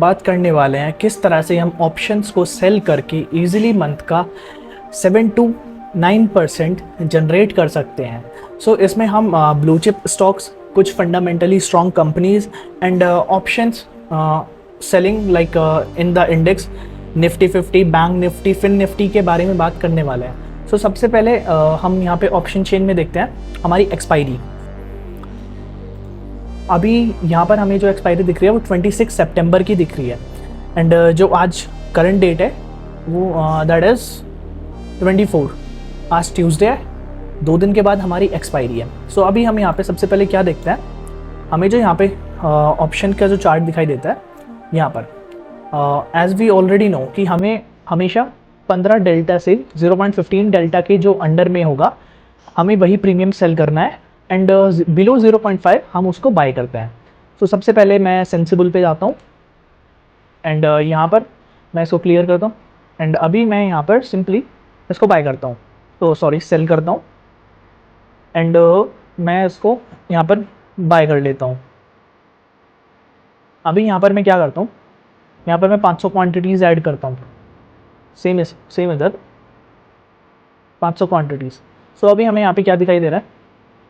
बात करने वाले हैं किस तरह से हम ऑप्शंस को सेल करके इजीली मंथ का 7 to 9% जनरेट कर सकते हैं। सो इसमें हम ब्लू चिप स्टॉक्स, कुछ fundamentally strong companies and options selling like in the index Nifty 50, bank Nifty, fin Nifty के बारे में बात करने वाले हैं। सो सबसे पहले हम यहाँ पे ऑप्शन चेन में देखते हैं हमारी एक्सपायरी। अभी यहाँ पर हमें जो एक्सपायरी दिख रही है वो 26 सितंबर की दिख रही है एंड जो आज करंट डेट है वो दैट इज़ 24। आज ट्यूसडे है, 2 दिन के बाद हमारी एक्सपायरी है। सो अभी हम यहाँ पे सबसे पहले क्या देखते हैं, हमें जो यहाँ पे ऑप्शन का जो चार्ट दिखाई देता है यहाँ पर एज वी ऑलरेडी नो कि हमें हमेशा 15 डेल्टा से 0.15 डेल्टा के जो अंडर में होगा हमें वही प्रीमियम सेल करना है एंड बिलो 0.5 हम उसको बाय करते हैं। सो सबसे पहले मैं सेंसिबल पे जाता हूँ एंड यहाँ पर मैं इसको क्लियर करता हूँ एंड अभी मैं यहाँ पर सिंपली इसको बाय करता हूँ, तो सॉरी सेल करता हूँ एंड मैं इसको यहाँ पर बाय कर लेता हूँ। अभी यहाँ पर मैं क्या करता हूँ, यहाँ पर मैं 500 क्वान्टिटीज़ ऐड करता हूँ, सेम इधर 500 क्वान्टिटीज़। सो अभी हमें यहाँ पे क्या दिखाई दे रहा है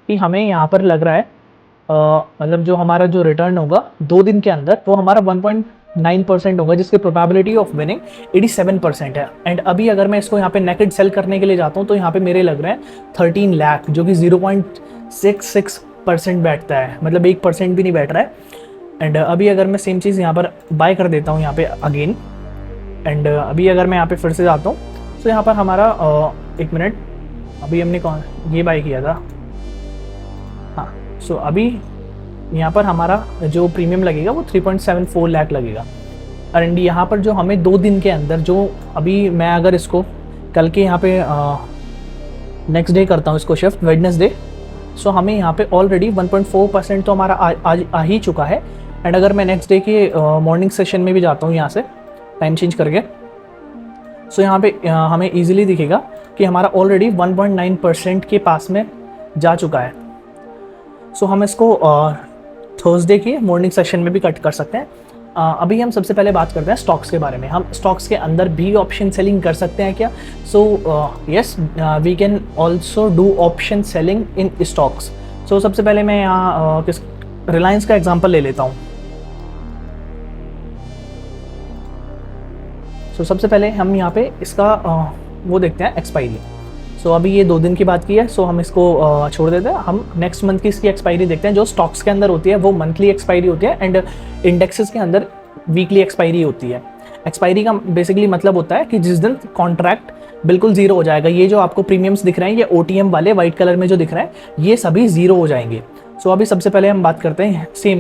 कि हमें यहाँ पर लग रहा है मतलब जो हमारा जो रिटर्न होगा 2 दिन के अंदर वो हमारा 1.9% होगा, जिसकी प्रोबेबिलिटी ऑफ विनिंग 87% है। एंड अभी अगर मैं इसको यहाँ पे नेकेड सेल करने के लिए जाता हूँ तो यहाँ पे मेरे लग रहे हैं 13 लाख, जो कि 0.66% बैठता है, मतलब 1% भी नहीं बैठ रहा है। एंड अभी अगर मैं सेम चीज़ यहाँ पर बाय कर देता हूँ यहाँ पे अगेन एंड अभी अगर मैं यहाँ पे फिर से जाता हूँ तो यहाँ पर हमारा 1 मिनट, अभी हमने कौन ये बाय किया था, हाँ। सो अभी यहाँ पर हमारा जो प्रीमियम लगेगा वो 3.74 लाख लगेगा। एंड यहाँ पर जो हमें 2 दिन के अंदर जो अभी मैं अगर इसको कल के यहाँ पे नेक्स्ट डे करता हूँ इसको शिफ्ट वेडनेसडे, सो हमें यहाँ पे ऑलरेडी 1.4% तो हमारा आ ही चुका है। एंड अगर मैं नेक्स्ट डे के मॉर्निंग सेशन में भी जाता हूँ यहाँ से टाइम चेंज करके, सो यहाँ पे हमें ईजिली दिखेगा कि हमारा ऑलरेडी 1.9% के पास में जा चुका है। सो हम इसको थर्सडे के मॉर्निंग सेशन में भी कट कर सकते हैं। अभी हम सबसे पहले बात करते हैं स्टॉक्स के बारे में। हम स्टॉक्स के अंदर भी ऑप्शन सेलिंग कर सकते हैं क्या? So yes, we can also do option selling in stocks. So सबसे पहले मैं यहाँ रिलायंस का एग्जांपल ले लेता हूँ। सो सबसे पहले हम यहाँ पे इसका वो देखते हैं एक्सपायरी। सो अभी ये 2 दिन की बात की है, सो हम इसको छोड़ देते हैं। हम नेक्स्ट मंथ की इसकी एक्सपायरी देखते हैं। जो स्टॉक्स के अंदर होती है वो मंथली एक्सपायरी होती है एंड इंडेक्सेस के अंदर वीकली एक्सपायरी होती है। एक्सपायरी का बेसिकली मतलब होता है कि जिस दिन कॉन्ट्रैक्ट बिल्कुल ज़ीरो हो जाएगा। ये जो आपको प्रीमियम्स दिख रहे हैं, ये OTM वाले वाइट कलर में जो दिख रहे हैं, ये सभी ज़ीरो हो जाएंगे। सो अभी सबसे पहले हम बात करते हैं सेम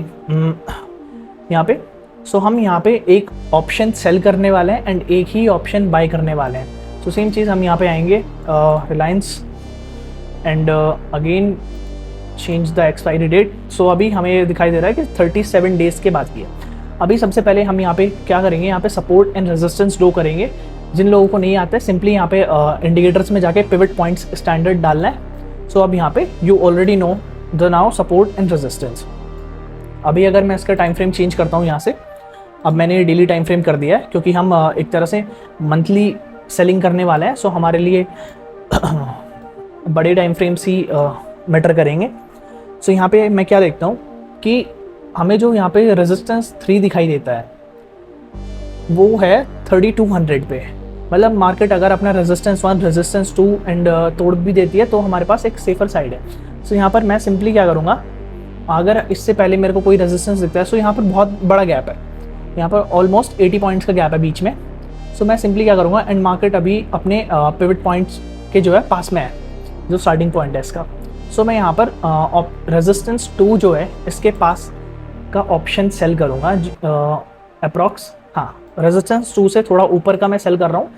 यहाँ पे। सो हम यहाँ पे एक ऑप्शन सेल करने वाले हैं एंड एक ही ऑप्शन बाय करने वाले हैं। तो सेम चीज़ हम यहाँ पे आएंगे Reliance and again change the expiry date. So अभी हमें दिखाई दे रहा है कि 37 डेज़ के बाद की है। अभी सबसे पहले हम यहाँ पे क्या करेंगे, यहाँ पे सपोर्ट एंड रेजिस्टेंस ड्रॉ करेंगे। जिन लोगों को नहीं आता है सिंपली यहाँ पे इंडिकेटर्स में जाके पिवट पॉइंट्स स्टैंडर्ड डालना है। सो अब यहाँ पे you already know the now support and resistance. अभी अगर मैं इसका टाइम फ्रेम चेंज करता हूँ यहाँ से, अब मैंने डेली टाइम फ्रेम कर दिया है क्योंकि हम एक तरह से मंथली सेलिंग करने वाले हैं। सो हमारे लिए बड़े टाइम फ्रेम्स ही मैटर करेंगे। सो यहाँ पे मैं क्या देखता हूँ कि हमें जो यहाँ पे रेजिस्टेंस 3 दिखाई देता है वो है 3200 पे। मतलब मार्केट अगर अपना रेजिस्टेंस 1, रेजिस्टेंस 2 एंड तोड़ भी देती है तो हमारे पास एक सेफर साइड है। सो यहाँ पर मैं सिंपली क्या करूँगा, अगर इससे पहले मेरे को कोई रेजिस्टेंस दिखता है, सो यहाँ पर बहुत बड़ा गैप है, यहाँ पर ऑलमोस्ट 80 पॉइंट्स का गैप है बीच में। सो मैं सिंपली क्या करूँगा, एंड मार्केट अभी अपने पिवट पॉइंट्स के जो है पास में है, जो स्टार्टिंग पॉइंट है इसका। सो मैं यहाँ पर रेजिस्टेंस 2 जो है इसके पास का ऑप्शन सेल करूँगा अप्रॉक्स, हाँ रेजिस्टेंस 2 से थोड़ा ऊपर का मैं सेल कर रहा हूँ।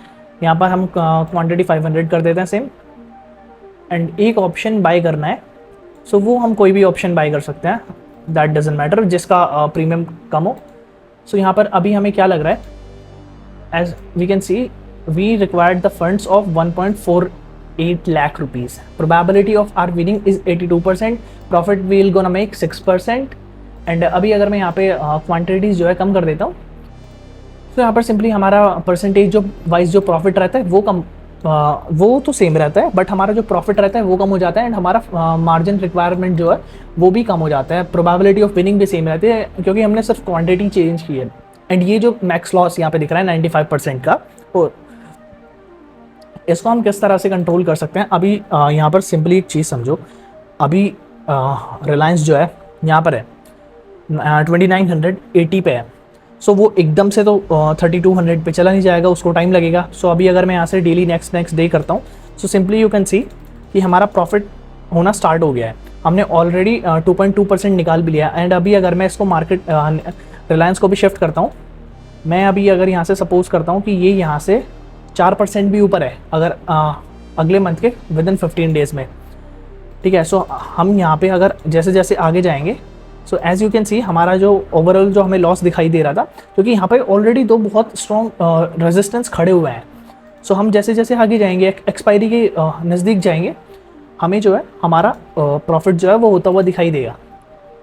यहाँ पर हम क्वांटिटी 500 कर देते हैं सेम एंड एक ऑप्शन बाय करना है। सो वो हम कोई भी ऑप्शन बाय कर सकते हैं, दैट डजेंट मैटर, जिसका प्रीमियम कम हो। सो यहाँ पर अभी हमें क्या लग रहा है, as we can see we required the funds of 1.48 lakh rupees. Probability of our winning is 82%. Profit we will gonna make 6%. And अभी अगर मैं यहाँ पे क्वांटिटीज़ जो है कम कर देता हूँ, तो यहाँ पर सिंपली हमारा परसेंटेज जो वाइज जो प्रॉफिट रहता है वो कम, वो तो सेम रहता है, बट हमारा जो प्रॉफिट रहता है वो कम हो जाता है, एंड हमारा मार्जिन रिक्वायरमेंट जो है वो भी कम हो जाता है। प्रोबेबिलिटी ऑफ विनिंग भी सेम रहती है क्योंकि हमने सिर्फ क्वांटिटी चेंज की है। एंड ये जो मैक्स लॉस यहाँ पे दिख रहा है 95% का, और इसको हम किस तरह से कंट्रोल कर सकते हैं। अभी यहाँ पर सिंपली एक चीज़ समझो, अभी रिलायंस जो है यहाँ पर है 2980 पे है। सो वो एकदम से तो 3200 पे चला नहीं जाएगा, उसको टाइम लगेगा। सो अभी अगर मैं यहाँ से डेली नेक्स्ट डे करता हूँ, सो सिंपली यू कैन सी कि हमारा प्रॉफिट होना स्टार्ट हो गया है। हमने ऑलरेडी 2.2% निकाल भी लिया। एंड अभी अगर मैं इसको मार्केट रिलायंस को भी शिफ्ट करता हूँ, मैं अभी अगर यहाँ से सपोज करता हूँ कि ये यहाँ से 4% भी ऊपर है अगर अगले मंथ के विदिन 15 डेज़ में, ठीक है। सो हम यहाँ पे अगर जैसे जैसे आगे जाएंगे, so as you can see हमारा जो ओवरऑल जो हमें लॉस दिखाई दे रहा था, क्योंकि यहाँ पे ऑलरेडी दो बहुत स्ट्रॉन्ग रेजिस्टेंस खड़े हुए हैं। सो हम जैसे जैसे आगे जाएंगे, एक्सपायरी के नज़दीक जाएंगे, हमें जो है हमारा प्रॉफिट जो है वो होता हुआ दिखाई देगा।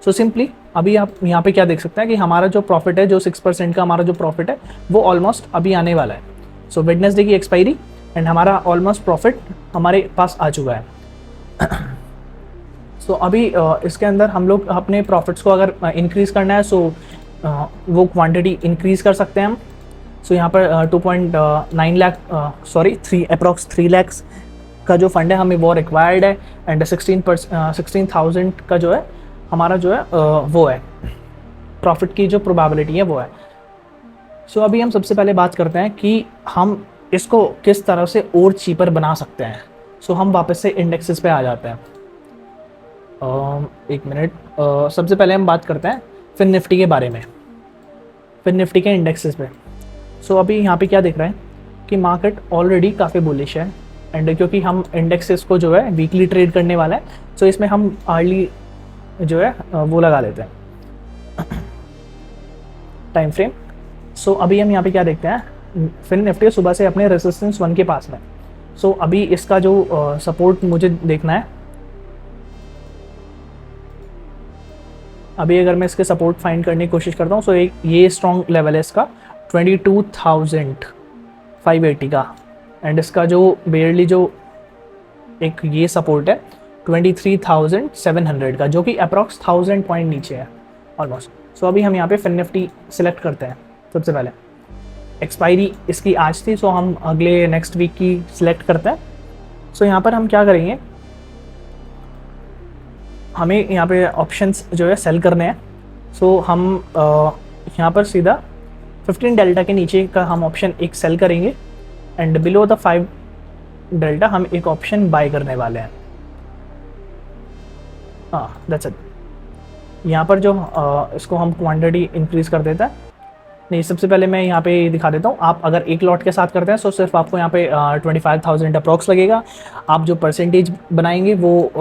सो सिंपली अभी आप यहाँ पे क्या देख सकते हैं कि हमारा जो प्रॉफिट है, जो 6% का हमारा जो प्रॉफिट है वो ऑलमोस्ट अभी आने वाला है। सो वेडनेसडे की एक्सपायरी एंड हमारा ऑलमोस्ट प्रॉफिट हमारे पास आ चुका है। सो अभी इसके अंदर हम लोग अपने प्रॉफिट्स को अगर इंक्रीज़ करना है, सो वो क्वांटिटी इंक्रीज़ कर सकते हैं हम। सो यहाँ पर 2.9 लाख सॉरी 3 lakhs का जो फंड है हमें वो रिक्वायर्ड है। एंड 16,000 का जो है हमारा जो है वो है प्रॉफिट की जो प्रोबेबिलिटी है वो है। सो अभी हम सबसे पहले बात करते हैं कि हम इसको किस तरह से और चीपर बना सकते हैं। सो हम वापस से इंडेक्सेस पे आ जाते हैं। एक मिनट, सबसे पहले हम बात करते हैं फिन निफ्टी के बारे में, फिन निफ्टी के इंडेक्सेस पे। सो अभी यहाँ पे क्या दिख रहा है कि मार्केट ऑलरेडी काफ़ी बुलिश है। एंड क्योंकि हम इंडेक्सेस को जो है वीकली ट्रेड करने वाला है, सो इसमें हम अर्ली जो है वो लगा लेते हैं टाइम फ्रेम। सो अभी हम यहाँ पे क्या देखते हैं, फिन निफ्टी सुबह से अपने रेजिस्टेंस 1 के पास में। सो अभी इसका जो सपोर्ट मुझे देखना है, अभी अगर मैं इसके सपोर्ट फाइंड करने की कोशिश करता हूँ, सो एक ये स्ट्रॉन्ग लेवल है इसका 22,580 का। एंड इसका जो बेयरली जो एक ये सपोर्ट है 23,700 का, जो कि अप्रॉक्स 1000 पॉइंट नीचे है ऑलमोस्ट। सो अभी हम यहाँ पे फिन निफ्टी सिलेक्ट करते हैं। सबसे पहले एक्सपायरी इसकी आज थी, सो हम अगले नेक्स्ट वीक की सिलेक्ट करते हैं। सो यहाँ पर हम क्या करेंगे, हमें यहाँ पे ऑप्शंस जो है सेल करने हैं। सो हम यहाँ पर सीधा 15 डेल्टा के नीचे का हम ऑप्शन एक सेल करेंगे, एंड बिलो द 5 डेल्टा हम एक ऑप्शन बाय करने वाले हैं। हाँ, दैट्स इट। यहाँ पर जो इसको हम क्वांटिटी इंक्रीज़ कर देता है। नहीं, सबसे पहले मैं यहाँ पे दिखा देता हूँ। आप अगर एक लॉट के साथ करते हैं तो सिर्फ आपको यहाँ पे 25,000 अप्रॉक्स लगेगा। आप जो परसेंटेज बनाएंगे वो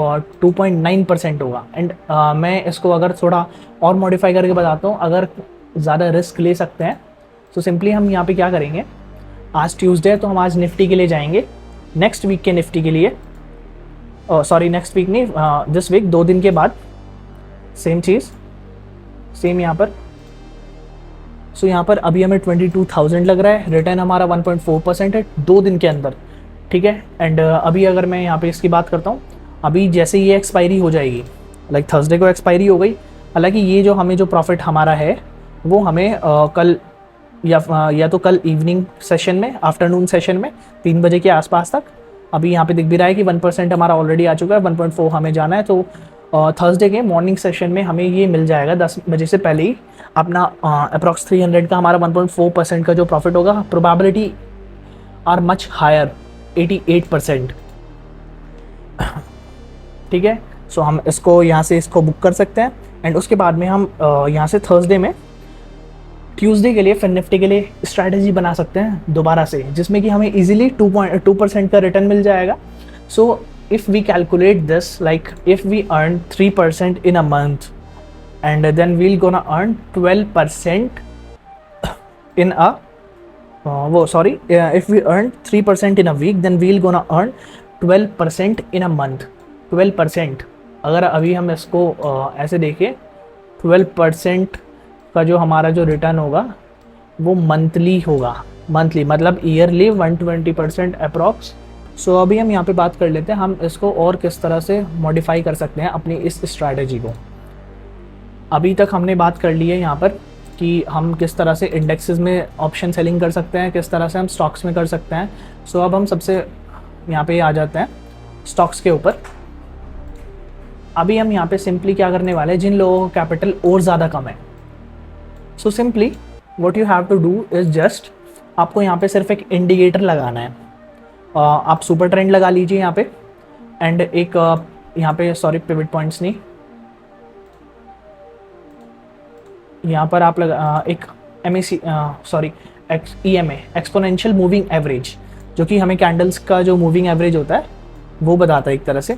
2.9% होगा। एंड मैं इसको अगर थोड़ा और मॉडिफाई करके बताता हूँ, अगर ज़्यादा रिस्क ले सकते हैं तो सिंपली हम यहाँ पे क्या करेंगे, आज ट्यूसडे है तो हम आज निफ्टी के लिए जाएंगे, नेक्स्ट वीक के निफ्टी के लिए, सॉरी नेक्स्ट वीक नहीं, दिस वीक 2 दिन के बाद सेम चीज़, सेम यहाँ पर। सो यहाँ पर अभी हमें 22,000 लग रहा है, रिटर्न हमारा 1.4% है 2 दिन के अंदर, ठीक है। एंड अभी अगर मैं यहाँ पे इसकी बात करता हूँ, अभी जैसे ये एक्सपायरी हो जाएगी, लाइक थर्सडे को एक्सपायरी हो गई, हालांकि ये जो हमें जो प्रॉफिट हमारा है वो हमें कल या तो कल इवनिंग सेशन में, आफ्टरनून सेशन में 3 बजे के आसपास तक, अभी यहाँ पे दिख भी रहा है कि 1% हमारा ऑलरेडी आ चुका है, 1.4 हमें जाना है। तो थर्सडे के मॉर्निंग सेशन में हमें ये मिल जाएगा 10 बजे से पहले ही अपना अप्रॉक्स 300 का हमारा 1.4% का जो प्रॉफिट होगा। प्रोबेबिलिटी आर मच हायर, 88%, ठीक है। सो हम इसको यहाँ से इसको बुक कर सकते हैं। एंड उसके बाद में हम यहाँ से थर्सडे में ट्यूसडे के लिए फिन निफ्टी के लिए स्ट्रैटेजी बना सकते हैं दोबारा से, जिसमें कि हमें इजीली 2% का रिटर्न मिल जाएगा। सो if we calculate this, like if we earn 3% in a month, and then we'll gonna earn 12% in a if we earn 3% in a week, then we'll gonna earn 12% in a month। 12%, अगर अभी हम इसको ऐसे देखें, 12% का जो हमारा जो रिटर्न होगा वो मंथली होगा, मंथली मतलब ईयरली 120% अप्रॉक्स। सो अभी हम यहाँ पे बात कर लेते हैं हम इसको और किस तरह से मॉडिफाई कर सकते हैं अपनी इस स्ट्रैटेजी को। अभी तक हमने बात कर ली है यहाँ पर कि हम किस तरह से इंडेक्सेस में ऑप्शन सेलिंग कर सकते हैं, किस तरह से हम स्टॉक्स में कर सकते हैं। सो अब हम सबसे यहाँ पे आ जाते हैं स्टॉक्स के ऊपर। अभी हम यहाँ पे सिंपली क्या करने वाले हैं, जिन लोगों का कैपिटल और ज़्यादा कम है, so simply what you have to do is just आपको यहाँ पे सिर्फ एक इंडिकेटर लगाना है। आप सुपर ट्रेंड लगा लीजिए यहाँ पे, एंड एक यहाँ पे सॉरी पिवट पॉइंट्स नहीं, यहाँ पर आप एक MAC sorry EMA exponential moving average, जो कि हमें कैंडल्स का जो मूविंग एवरेज होता है वो बताता है एक तरह से।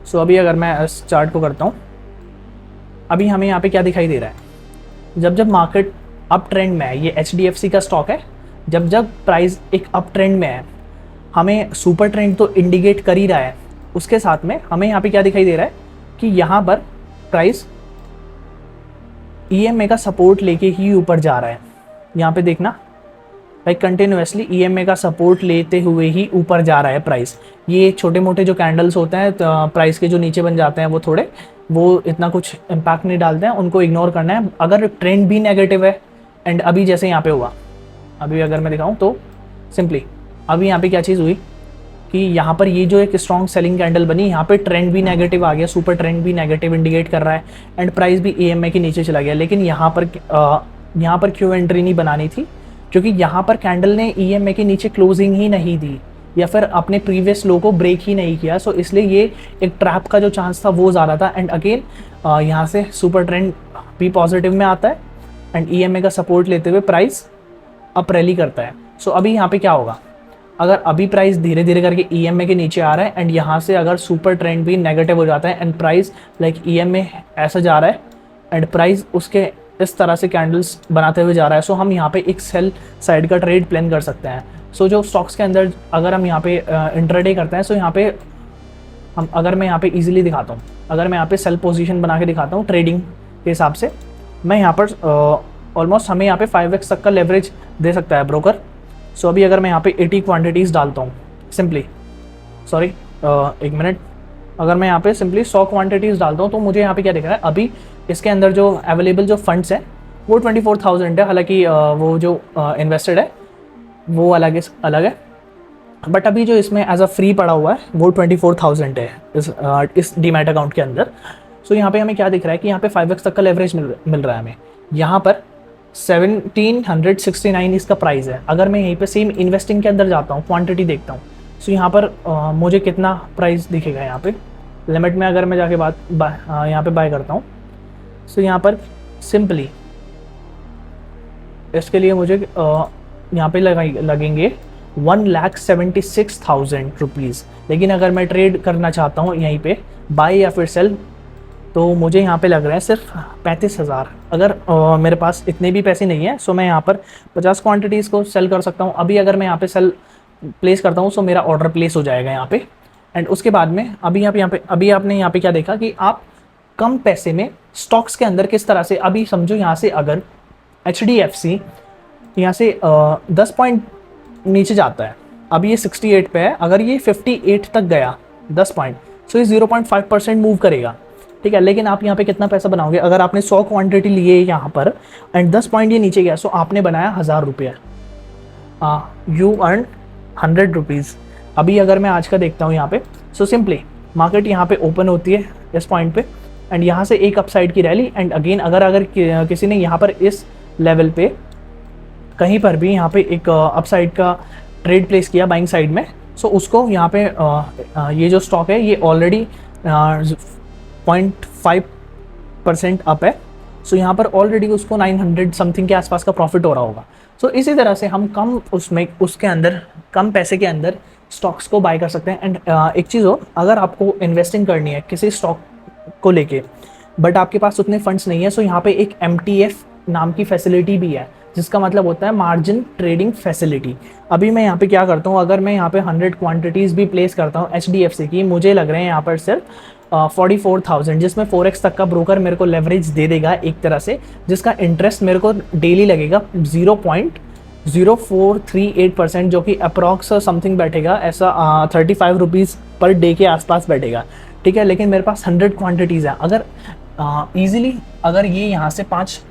सो अभी अगर मैं इस चार्ट को करता हूँ, अभी हमें यहाँ पे क्या दिखाई दे रहा है, जब जब मार्केट अप ट्रेंड में है, ये HDFC का स्टॉक है, जब जब प्राइस एक अप ट्रेंड में है, हमें सुपर ट्रेंड तो इंडिकेट कर ही रहा है, उसके साथ में हमें यहाँ पे क्या दिखाई दे रहा है कि यहाँ पर प्राइस EMA का सपोर्ट लेके ही ऊपर जा रहा है। यहाँ पे देखना लाइक कंटिन्यूसली EMA का सपोर्ट लेते हुए ही ऊपर जा रहा है प्राइस। ये छोटे मोटे जो कैंडल्स होते हैं तो प्राइस के जो नीचे बन जाते हैं वो इतना कुछ इम्पैक्ट नहीं डालते हैं, उनको इग्नोर करना है अगर ट्रेंड भी नेगेटिव है। एंड अभी जैसे यहाँ पे हुआ, अभी अगर मैं दिखाऊँ तो सिंपली अभी यहाँ पे क्या चीज़ हुई कि यहाँ पर ये जो एक स्ट्रॉन्ग सेलिंग कैंडल बनी, यहाँ पे ट्रेंड भी नेगेटिव आ गया, सुपर ट्रेंड भी नेगेटिव इंडिकेट कर रहा है, एंड प्राइस भी EMA के नीचे चला गया। लेकिन यहाँ पर क्यों एंट्री नहीं बनानी थी, क्योंकि यहाँ पर कैंडल ने EMA के नीचे क्लोजिंग ही नहीं दी या फिर अपने प्रीवियस लो को ब्रेक ही नहीं किया। सो इसलिए ये एक ट्रैप का जो चांस था वो ज़्यादा था। एंड अगेन यहाँ से सुपर ट्रेंड भी पॉजिटिव में आता है एंड EMA का सपोर्ट लेते हुए प्राइस अप रैली करता है। सो अभी यहाँ पे क्या होगा, अगर अभी प्राइस धीरे धीरे करके EMA के नीचे आ रहा है एंड यहाँ से अगर सुपर ट्रेंड भी नेगेटिव हो जाता है एंड प्राइस लाइक EMA ऐसा जा रहा है एंड प्राइस उसके इस तरह से कैंडल्स बनाते हुए जा रहा है, सो हम यहाँ पे एक सेल साइड का ट्रेड प्लान कर सकते हैं। सो जो स्टॉक्स के अंदर अगर हम यहाँ पे इंट्राडे करते हैं, सो यहाँ पे अगर मैं यहाँ पे इजीली दिखाता हूँ, अगर मैं यहाँ पे सेल पोजीशन बना के दिखाता हूँ ट्रेडिंग के हिसाब से, मैं यहाँ पर ऑलमोस्ट हमें यहाँ पे 5x तक का लेवरेज दे सकता है ब्रोकर। सो अभी अगर मैं यहाँ पे 80 क्वांटिटीज़ डालता हूँ सिंपली, सॉरी एक मिनट, अगर मैं यहाँ पे सिंपली 100 क्वांटिटीज़ डालता हूँ तो मुझे यहाँ पे क्या दिख रहा है, अभी इसके अंदर जो अवेलेबल जो फंड्स हैं वो 24,000 है। हालांकि वो जो इन्वेस्टेड है वो अलग है, बट अभी जो इसमें एज अ फ्री पड़ा हुआ है वो 24,000 है इस डीमैट अकाउंट के अंदर। सो यहाँ पे हमें क्या दिख रहा है कि यहाँ पे 5x तक का लेवरेज मिल रहा है हमें। यहाँ पर 1769 इसका प्राइस है। अगर मैं यहीं पे सेम इन्वेस्टिंग के अंदर जाता हूँ, क्वांटिटी देखता हूँ, सो यहाँ पर मुझे कितना प्राइस दिखेगा, यहाँ पे लिमिट में अगर मैं जाके यहाँ पे बाय करता हूँ, सो यहाँ पर सिंपली इसके लिए मुझे यहाँ पे लगेंगे 1,76,000 रुपीज़। लेकिन अगर मैं ट्रेड करना चाहता हूँ यहीं पे बाय या फिर सेल, तो मुझे यहाँ पे लग रहा है सिर्फ 35,000। अगर मेरे पास इतने भी पैसे नहीं है, सो मैं यहाँ पर 50 क्वांटिटीज़ को सेल कर सकता हूँ। अभी अगर मैं यहाँ पे सेल प्लेस करता हूँ, सो मेरा ऑर्डर प्लेस हो जाएगा यहाँ पे। एंड उसके बाद में अभी आपने यहाँ पे क्या देखा कि आप कम पैसे में स्टॉक्स के अंदर किस तरह से, अभी समझो यहाँ से अगर HDFC यहाँ से 10 पॉइंट नीचे जाता है, अभी ये 68 पे है, अगर ये 58 तक गया 10 पॉइंट, सो ये 0.5% मूव करेगा, ठीक है। लेकिन आप यहाँ पे कितना पैसा बनाओगे, अगर आपने 100 क्वांटिटी लिए यहाँ पर एंड 10 पॉइंट ये नीचे गया, सो आपने बनाया 1,000 रुपये, यू अर्न 100 रुपीज़। अभी अगर मैं आज का देखता हूँ यहाँ पे, सो सिंपली मार्केट यहाँ पे ओपन होती है इस पॉइंट पे एंड यहाँ से एक अपसाइड की रैली एंड अगेन अगर किसी ने यहाँ पर इस लेवल पे कहीं पर भी यहाँ पे एक अपसाइड का ट्रेड प्लेस किया बाइंग साइड में, सो उसको यहाँ पे ये जो स्टॉक है ये ऑलरेडी 0.5% अप है, सो यहाँ पर ऑलरेडी उसको 900 समथिंग के आसपास का प्रॉफिट हो रहा होगा। सो इसी तरह से हम उसके अंदर कम पैसे के अंदर स्टॉक्स को बाय कर सकते हैं। एंड एक चीज़ हो, अगर आपको इन्वेस्टिंग करनी है किसी स्टॉक को लेके बट आपके पास उतने फंड्स नहीं है, सो यहाँ पे एक MTF नाम की फैसिलिटी भी है, जिसका मतलब होता है मार्जिन ट्रेडिंग फैसिलिटी। अभी मैं यहाँ पे क्या करता हूँ, अगर मैं यहाँ पे 100 क्वांटिटीज़ भी प्लेस करता हूँ HDFC की, मुझे लग रहे हैं यहाँ पर सिर्फ 44,000, जिसमें 4x तक का ब्रोकर मेरे को लेवरेज दे देगा एक तरह से, जिसका इंटरेस्ट मेरे को डेली लगेगा 0.0438%, जो कि अप्रॉक्स समथिंग बैठेगा ऐसा 35 रुपीज़ पर डे के आसपास बैठेगा, ठीक है। लेकिन मेरे पास 100 क्वांटिटीज़ है, अगर ईजिली अगर ये यहाँ से पाँच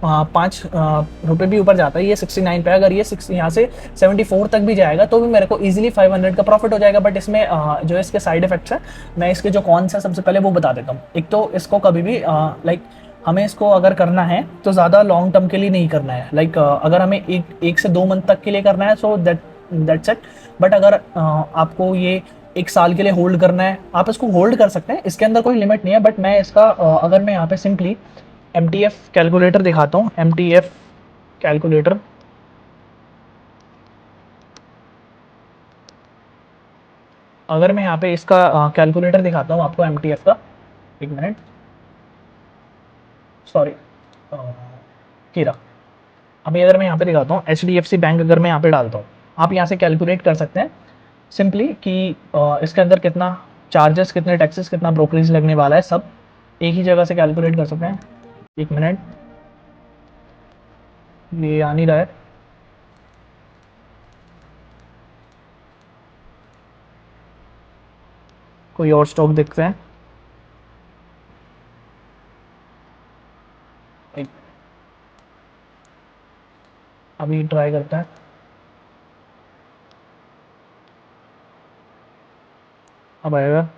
रुपये भी ऊपर जाता है, ये 69 पे, अगर ये यहाँ से 74 तक भी जाएगा तो भी मेरे को इजीली 500 का प्रॉफिट हो जाएगा। बट इसमें जो इसके साइड इफेक्ट्स हैं, मैं इसके जो कौन सा सबसे पहले वो बता देता हूँ। एक तो इसको कभी भी लाइक हमें इसको अगर करना है तो ज़्यादा लॉन्ग टर्म के लिए नहीं करना है। लाइक अगर हमें एक से 2 मंथ तक के लिए करना है सो दैट्स इट। बट अगर आपको ये 1 साल के लिए होल्ड करना है, आप इसको होल्ड कर सकते हैं, इसके अंदर कोई लिमिट नहीं है। बट मैं इसका अगर मैं यहाँ पे सिंपली MTF कैलकुलेटर दिखाता हूँ, MTF कैलकुलेटर, अगर मैं यहाँ पे इसका कैलकुलेटर दिखाता हूँ आपको MTF का, एक मिनट, सॉरी कीरा, अभी अगर मैं यहाँ पे दिखाता हूँ HDFC बैंक, अगर मैं यहाँ पे डालता हूँ, आप यहाँ से कैलकुलेट कर सकते हैं सिंपली कि इसके अंदर कितना चार्जेस, कितने टैक्सेस, कितना ब्रोकरेज लगने वाला है, सब एक ही जगह से कैलकुलेट कर सकते हैं। एक मिनट, ये आ नहीं रहा है, कोई और स्टॉक देखते हैं। अभी ट्राई करता है, अब आएगा।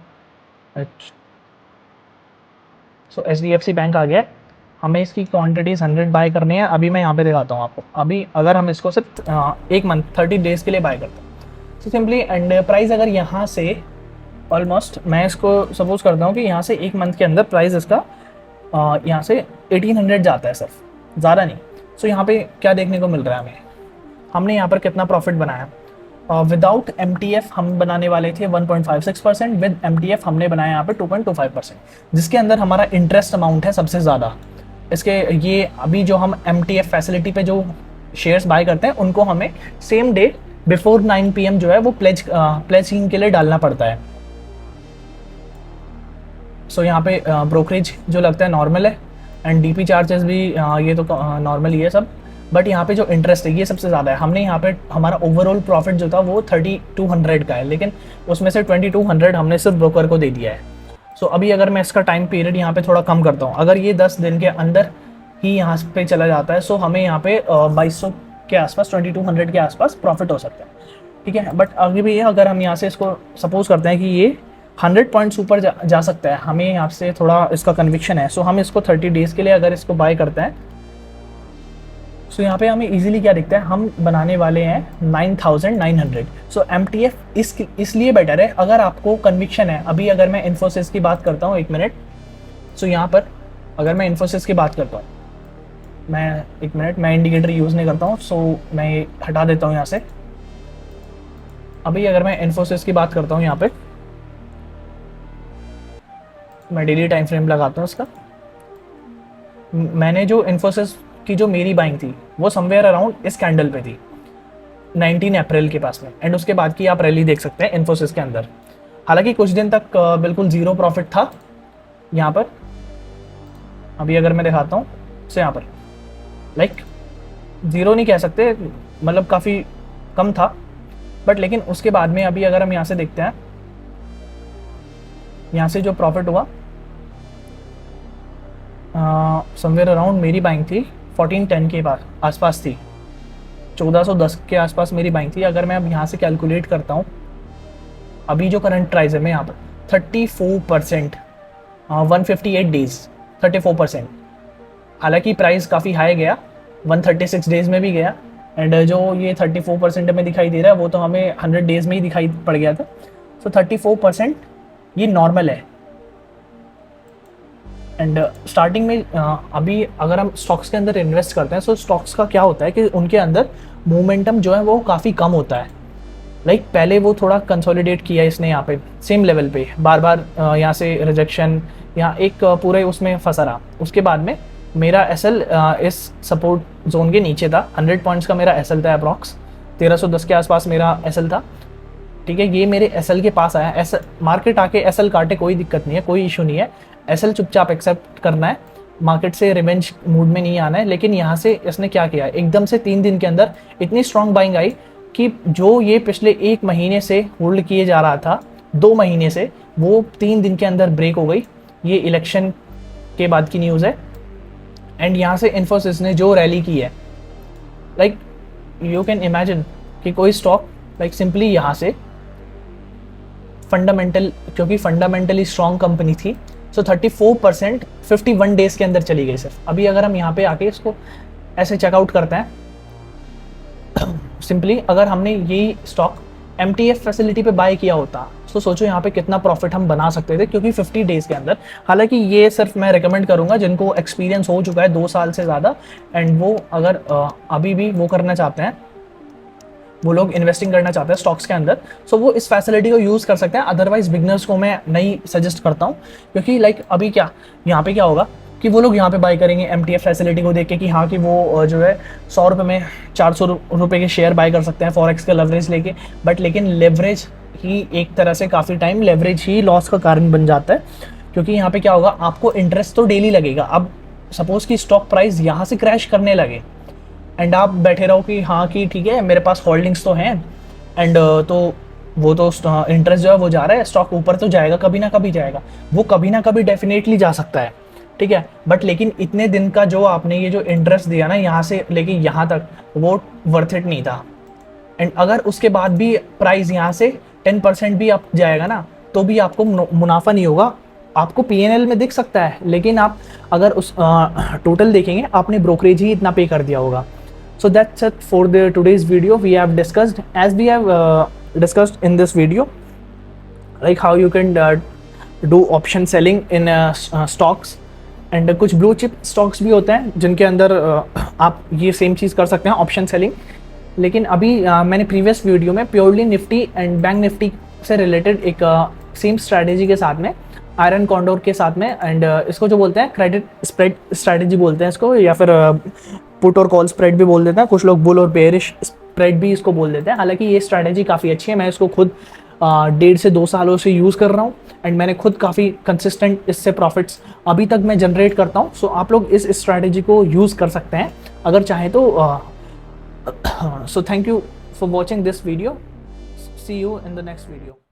अच्छा, सो HDFC बैंक आ गया। हमें इसकी क्वांटिटीज़ 100 बाय करनी है। अभी मैं यहाँ पे दिखाता हूँ आपको। अभी अगर हम इसको सिर्फ 1 मंथ 30 डेज़ के लिए बाय करते हैं तो सिंपली एंड प्राइस अगर यहाँ से ऑलमोस्ट, मैं इसको सपोज करता हूँ कि यहाँ से 1 मंथ के अंदर प्राइस इसका यहाँ से 1800 जाता है सिर्फ, ज़्यादा नहीं। सो यहाँ पे क्या देखने को मिल रहा है हमें, हमने यहाँ पर कितना प्रॉफिट बनाया। विदाउट MTF हम बनाने वाले थे 1.56%, विद MTF हमने बनाया यहाँ पे 2.25%, जिसके अंदर हमारा इंटरेस्ट अमाउंट है सबसे ज़्यादा। इसके ये अभी जो हम MTF फैसिलिटी पे जो शेयर्स बाय करते हैं उनको हमें सेम डे बिफोर 9 PM जो है वो प्लेज के लिए डालना पड़ता है। सो यहाँ पे ब्रोकरेज जो लगता है नॉर्मल है, एंड DP चार्जेस भी ये तो नॉर्मल ही है सब। बट यहाँ पे जो इंटरेस्ट है ये सबसे ज़्यादा है। हमने यहाँ पे हमारा ओवरऑल प्रॉफिट जो था वो 3200 का है, लेकिन उसमें से 2200 हमने सिर्फ ब्रोकर को दे दिया है। सो अभी अगर मैं इसका टाइम पीरियड यहाँ पे थोड़ा कम करता हूँ, अगर ये 10 दिन के अंदर ही यहाँ पे चला जाता है, सो हमें यहाँ पे 2200 के आसपास, 2200 के आसपास प्रॉफिट हो सकता है, ठीक है। बट अभी भी ये अगर हम यहाँ से इसको सपोज करते हैं कि ये 100 पॉइंट्स ऊपर जा सकता है, हमें यहाँ से थोड़ा इसका कन्विक्शन है। सो हम इसको 30 डेज़ के लिए अगर इसको बाय करते हैं, सो यहाँ पे हमें इजीली क्या दिखता है, हम बनाने वाले हैं 9900। सो MTF इसलिए बेटर है अगर आपको कन्विक्शन है। अभी अगर मैं इन्फोसिस की बात करता हूँ, 1 मिनट, सो यहाँ पर अगर मैं इन्फोसिस की बात करता हूँ, मैं 1 मिनट, मैं इंडिकेटर यूज़ नहीं करता हूँ, सो मैं ये हटा देता हूँ यहाँ से। अभी अगर मैं इन्फोसिस की बात करता हूँ, यहाँ पे मैं डेली टाइम फ्रेम लगाता हूँ इसका। मैंने जो इन्फोसिस की जो मेरी बाइंग थी वो समवेयर अराउंड इस कैंडल पे थी 19 अप्रैल के पास में, एंड उसके बाद की आप रैली देख सकते हैं इन्फोसिस के अंदर। हालांकि कुछ दिन तक बिल्कुल ज़ीरो प्रॉफिट था यहाँ पर। अभी अगर मैं दिखाता हूँ से यहाँ पर लाइक ज़ीरो नहीं कह सकते, मतलब काफ़ी कम था, बट लेकिन उसके बाद में अभी अगर हम यहाँ से देखते हैं, यहाँ से जो प्रॉफिट हुआ समवेयर अराउंड मेरी बाइंग थी 1410 के आसपास थी, 1410 के आसपास मेरी बाइंग थी। अगर मैं अब यहाँ से कैलकुलेट करता हूँ, अभी जो करंट प्राइस है मैं यहाँ पर 34%, 158 डेज 34%। हालांकि प्राइस काफ़ी हाई गया, 136 डेज में भी गया, एंड जो ये 34% में दिखाई दे रहा है वो तो हमें 100 डेज में ही दिखाई पड़ गया था। सो 34% ये नॉर्मल है। एंड स्टार्टिंग में अभी अगर हम स्टॉक्स के अंदर इन्वेस्ट करते हैं, सो स्टॉक्स का क्या होता है कि उनके अंदर मोमेंटम जो है वो काफ़ी कम होता है। लाइक पहले वो थोड़ा कंसोलिडेट किया इसने यहाँ पे सेम लेवल पे, बार बार यहाँ से रिजेक्शन, यहाँ एक पूरे उसमें फंसा रहा। उसके बाद में मेरा एसएल इस सपोर्ट जोन के नीचे था, 100 पॉइंट्स का मेरा एसएल था, अप्रॉक्स 1310 के आसपास मेरा एसएल था, ठीक है, ये मेरे एसएल के पास आया, एस मार्केट आके एसएल काटे, कोई दिक्कत नहीं है, कोई इशू नहीं है, एसएल चुपचाप एक्सेप्ट करना है, मार्केट से रिवेंज मूड में नहीं आना है। लेकिन यहाँ से इसने क्या किया, एकदम से 3 दिन के अंदर इतनी स्ट्रॉन्ग बाइंग आई कि जो ये पिछले 1 महीने से होल्ड किए जा रहा था, 2 महीने से, वो 3 दिन के अंदर ब्रेक हो गई। ये इलेक्शन के बाद की न्यूज़ है। एंड यहाँ से इन्फोसिस ने जो रैली की है, लाइक यू कैन इमेजिन कि कोई स्टॉक लाइक सिंपली यहाँ से फंडामेंटल, क्योंकि फंडामेंटली स्ट्रॉन्ग कंपनी थी, सो 34% 51 डेज के अंदर चली गई सिर्फ। अभी अगर हम यहाँ पे आके इसको ऐसे चेकआउट करते हैं सिंपली, अगर हमने यही स्टॉक MTF फैसिलिटी पे बाय किया होता तो सोचो यहाँ पे कितना प्रॉफिट हम बना सकते थे, क्योंकि 50 डेज के अंदर। हालांकि ये सिर्फ मैं रिकमेंड करूँगा जिनको एक्सपीरियंस हो चुका है 2 साल से ज़्यादा, एंड वो अगर अभी भी वो करना चाहते हैं, वो लोग इन्वेस्टिंग करना चाहते हैं स्टॉक्स के अंदर, सो वो इस फैसिलिटी को यूज़ कर सकते हैं। अदरवाइज बिगनर्स को मैं नहीं सजेस्ट करता हूँ, क्योंकि लाइक अभी क्या यहाँ पे क्या होगा कि वो लोग यहाँ पे बाय करेंगे MTF फैसिलिटी को देख के कि हाँ कि वो जो है 100 रुपये में 400 रुपये के शेयर बाय कर सकते हैं फॉरेक्स का लेवरेज लेके। बट लेकिन लेवरेज ही एक तरह से काफ़ी टाइम लेवरेज ही लॉस का कारण बन जाता है, क्योंकि यहाँ पे क्या होगा, आपको इंटरेस्ट तो डेली लगेगा। अब सपोज कि स्टॉक प्राइस यहाँ से क्रैश करने लगे एंड आप बैठे रहो कि हाँ कि ठीक है मेरे पास होल्डिंग्स तो हैं, एंड तो वो तो इंटरेस्ट जो है वो जा रहा है, स्टॉक ऊपर तो जाएगा, कभी ना कभी जाएगा, वो कभी ना कभी डेफिनेटली जा सकता है, ठीक है। बट लेकिन इतने दिन का जो आपने ये जो इंटरेस्ट दिया ना यहाँ से लेके यहाँ तक, वो वर्थ इट नहीं था। एंड अगर उसके बाद भी प्राइस यहाँ से 10% भी आप जाएगा ना, तो भी आपको मुनाफा नहीं होगा, आपको PNL में दिख सकता है, लेकिन आप अगर उस टोटल देखेंगे आपने ब्रोकरेज ही इतना पे कर दिया होगा। So that's it for the today's video. We have discussed, as we have discussed in this video, like how you can do option selling in stocks, and कुछ blue chip stocks भी होते हैं जिनके अंदर आप ये सेम चीज़ कर सकते हैं, ऑप्शन सेलिंग। लेकिन अभी मैंने प्रीवियस वीडियो में purely Nifty and bank Nifty से रिलेटेड एक सेम स्ट्रैटेजी के साथ में, आयरन कॉन्डोर के साथ में, एंड इसको जो बोलते हैं क्रेडिट स्प्रेड स्ट्रैटेजी बोलते हैं इसको, या फिर पुट और कॉल स्प्रेड भी बोल देते हैं कुछ लोग, बुल और बेयरिश स्प्रेड भी इसको बोल देते हैं। हालांकि ये स्ट्रैटेजी काफ़ी अच्छी है, मैं इसको खुद 1.5 से 2 सालों से यूज़ कर रहा हूँ, एंड मैंने खुद काफ़ी कंसिस्टेंट इससे प्रॉफिट्स अभी तक मैं जनरेट करता हूँ। सो आप लोग इस स्ट्रैटेजी को यूज़ कर सकते हैं अगर चाहें तो। So thank you for watching this video, see you in the next video.